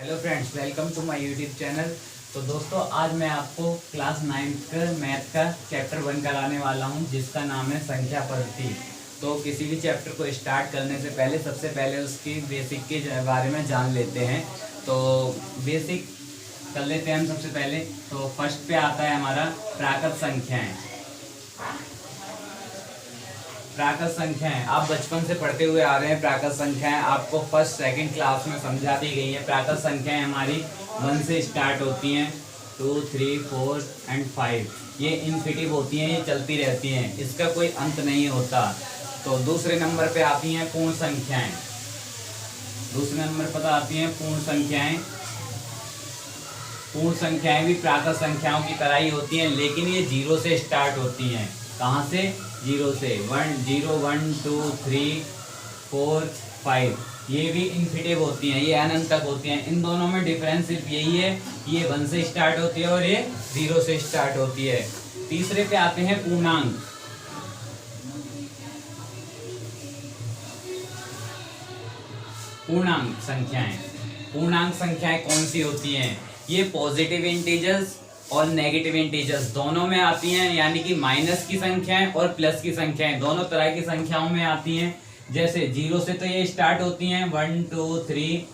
Hello friends, welcome to my YouTube channel. तो दोस्तों, आज मैं आपको क्लास 9th का मैथ का चैप्टर 1 कराने वाला हूं, जिसका नाम है संख्या पद्धति। तो किसी भी चैप्टर को स्टार्ट करने से पहले सबसे पहले उसकी बेसिक के बारे में जान लेते हैं। तो बेसिक कर लेते हैं हम सबसे पहले। तो फर्स्ट पे आता है हमारा प्राकृत संख्याएं। प्राकृत संख्याएं आप बचपन से पढ़ते हुए आ रहे हैं। प्राकृत संख्याएं आपको फर्स्ट सेकंड क्लास में समझा दी गई है। प्राकृत संख्याएं हमारी 1 से स्टार्ट होती हैं, 2, 3, 4 एंड 5। ये इन्फिनिटिव होती हैं, ये चलती रहती हैं, इसका कोई अंत नहीं होता। तो दूसरे नंबर पे आती हैं पूर्ण संख्याएं। दूसरे नंबर पर आती हैं पूर्ण संख्याएं। पूर्ण संख्याएं भी प्राकृत संख्याओं की तरह ही होती हैं, लेकिन ये 0 से स्टार्ट होती हैं। कहाँ से? 0 से। 1, 0, 1, 2, 3, 4, 5। ये भी इन्फिनिटिव होती हैं, ये अनंत तक होती हैं। इन दोनों में डिफरेंस सिर्फ यही है, ये 1 से स्टार्ट होती है और ये 0 से स्टार्ट होती है। तीसरे पे आते हैं पूर्णांक। पूर्णांक संख्याएं। पूर्णांक संख्याएं कौन सी होती हैं? ये पॉजिटिव इंटीजर्स और नेगेटिव इंटीजर्स दोनों में आती हैं, यानी कि माइनस की संख्याएं और प्लस की संख्याएं दोनों तरह की संख्याओं में आती हैं। जैसे 0 से तो ये स्टार्ट होती हैं, 1, 2, 3,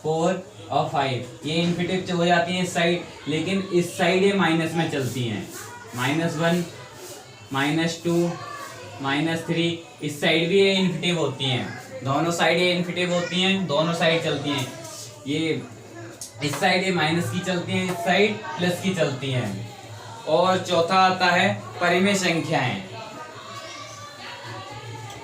4 और 5। ये इन्फिनिटिव हो जाती हैं इस साइड, लेकिन इस साइड ये माइनस में चलती हैं। -1, -2, -3। इस साइड भी ये इन्फिनिटिव होती हैं। दोनों साइड ये इन्फिनिटिव होती हैं, दोनों साइड चलती हैं। ये इस साइड ये माइनस की चलती है, इस साइड प्लस की चलती हैं। और चौथा आता है परिमेय संख्याएं।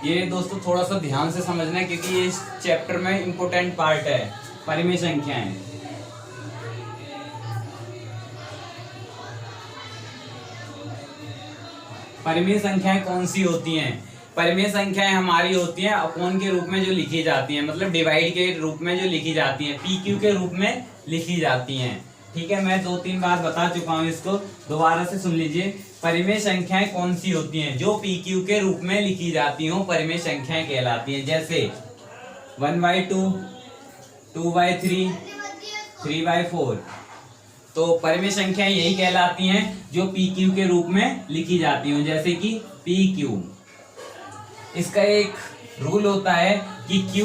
ये दोस्तों थोड़ा सा ध्यान से समझना है, क्योंकि ये इस चैप्टर में इंपॉर्टेंट पार्ट है। परिमेय संख्याएं। परिमेय संख्याएं कौन सी होती हैं? परिमेय संख्याएं हमारी होती हैं अपॉन के रूप में जो लिखी जाती हैं, मतलब डिवाइड के रूप में जो लिखी जाती हैं, पी क्यू के रूप में लिखी जाती हैं। ठीक है, मैं 2-3 बार बता चुका हूं, इसको दोबारा से सुन लीजिए। परिमेय संख्याएं कौन सी होती हैं? जो पी क्यू के रूप में लिखी जाती हो परिमेय संख्याएं कहलाती हैं। जैसे 1/2, 2/3, 3/4। तो परिमेय संख्याएं यही कहलाती हैं जो पी क्यू के रूप में लिखी जाती हो, जैसे कि पी क्यू। इसका एक रूल होता है कि Q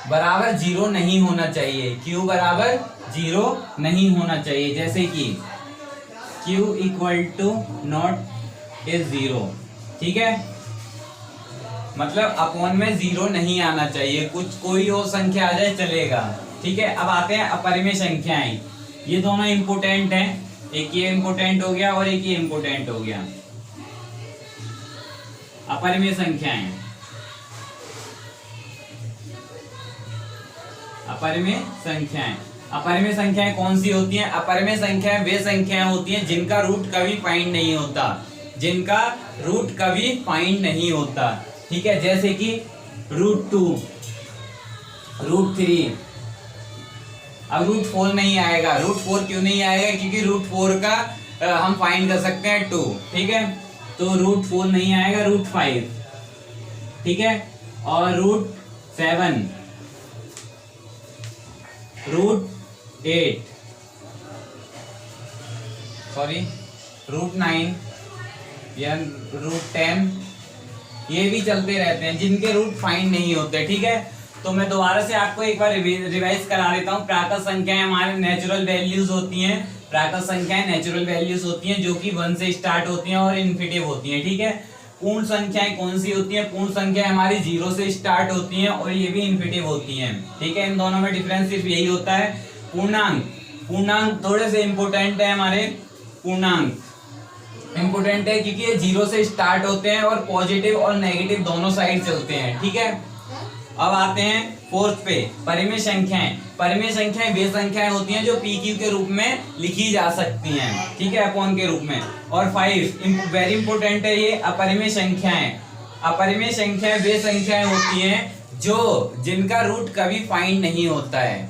बराबर 0 नहीं होना चाहिए। Q बराबर 0 नहीं होना चाहिए। जैसे कि Q = नॉट इज 0। ठीक है, मतलब अपॉन में 0 नहीं आना चाहिए, कुछ कोई और संख्या आ जाए चलेगा। ठीक है, अब आते हैं अपरिमेय संख्याएं। ये दोनों इंपोर्टेंट हैं, एक ये इंपोर्टेंट हो गया और एक ये इंपोर्टेंट हो गया। अपरिमेय संख्याएं। अपरिमेय संख्याएं। अपरिमेय संख्याएं कौन सी होती हैं? अपरिमेय संख्याएं वे संख्याएं होती हैं जिनका रूट कभी फाइंड नहीं होता। जिनका रूट कभी फाइंड नहीं होता। ठीक है, जैसे कि √2, √3। अब √4 नहीं आएगा। √4 क्यों नहीं आएगा? क्योंकि √4 का हम फाइंड कर सकते हैं 2। ठीक है, तो √4 नहीं आएगा। √5, ठीक है, और √7, √8, सॉरी √9 या √10। ये भी चलते रहते हैं जिनके रूट फाइंड नहीं होते। ठीक है, तो मैं दोबारा से आपको एक बार रिवाइज करा देता हूँ। प्राकृत संख्याएं हमारे नेचुरल वैल्यूज होती हैं। प्राकृत संख्याएं नेचुरल वैल्यूज होती हैं जो कि 1 से स्टार्ट होती हैं और इन्फिनिटिव होती हैं। ठीक है, पूर्ण संख्याएं कौन सी होती हैं? पूर्ण संख्याएं हमारी 0 से स्टार्ट होती हैं और ये भी इन्फिनिटिव होती हैं। ठीक है, इन दोनों में डिफरेंस सिर्फ यही होता है। पूर्णांक। पूर्णांक थोड़े से इंपोर्टेंट है हमारे। पूर्णांक इंपोर्टेंट है क्योंकि ये 0 से स्टार्ट होते हैं और पॉजिटिव और नेगेटिव दोनों साइड चलते हैं। ठीक है, अब आते हैं 4th पे, परिमेय संख्याएं। परिमेय संख्याएं वे संख्याएं होती हैं जो पी क्यू के रूप में लिखी जा सकती हैं। ठीक है, अपॉन के रूप में। और 5 वेरी इंपॉर्टेंट है, ये अपरिमेय संख्याएं। अपरिमेय संख्याएं वे संख्याएं होती हैं जो जिनका रूट कभी फाइंड नहीं होता है।